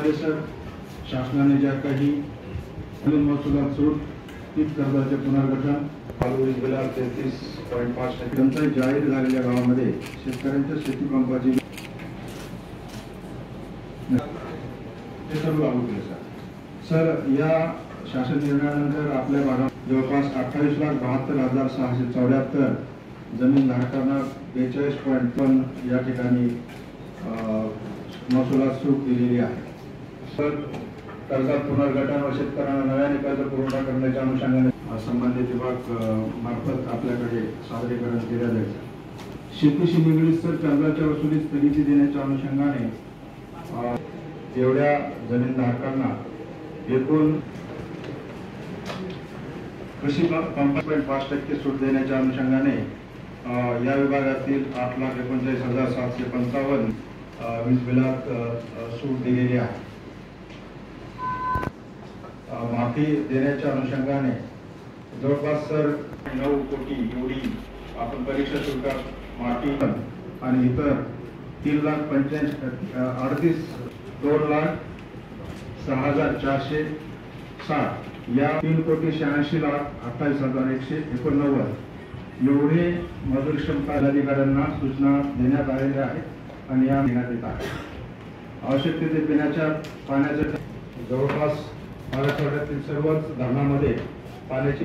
यामध्ये सर शासनाने ज्या काही महसुलात सूट, पीक कर्जाचे पुनर्गठन, वीज बिलात 33.5% टंचाई जाहीर झालेल्या गावामध्ये शेतकऱ्यांच्या शेतीपंपाची ते सर्व लागू केले सर. या शासन निर्णयानंतर आपल्या भागात जवळपास 28,72,674 जमीन धारकांना 42.5 या ठिकाणी महसुलात सूट दिलेली आहे. सर कर्जात पुनर्गठन व शेतकऱ्यांना नव्याने कर्ज पुरवठा करण्याच्या अनुषंगाने संबंधित विभाग मार्फत आपल्याकडे सादरीकरण केले जाईल. शेतीशी निगडीत सर कर्जाच्या वसुलीत स्थगिती देण्याच्या अनुषंगाने एवढ्या जमीन धारकांना एकूण कृषी पंप 5% सूट देण्याच्या अनुषंगाने या विभागातील 8,39,755 वीज बिलात सूट दिलेली आहे. माफी देण्याच्या अनुषंगाने जवळपास सर 9 कोटी एवढी आपण परीक्षा शुल्कात माफी आणि इतर 2,86,460 या 3,86,28,189 एवढे मजूर क्षमता अधिकाऱ्यांना सूचना देण्यात आलेल्या आहेत आणि या देण्यात येत आहे. आवश्यक तिथे पिण्याच्या पाण्याच्या जवळपास मराठवाड्यातील सर्वच धरणांमध्ये पाण्याची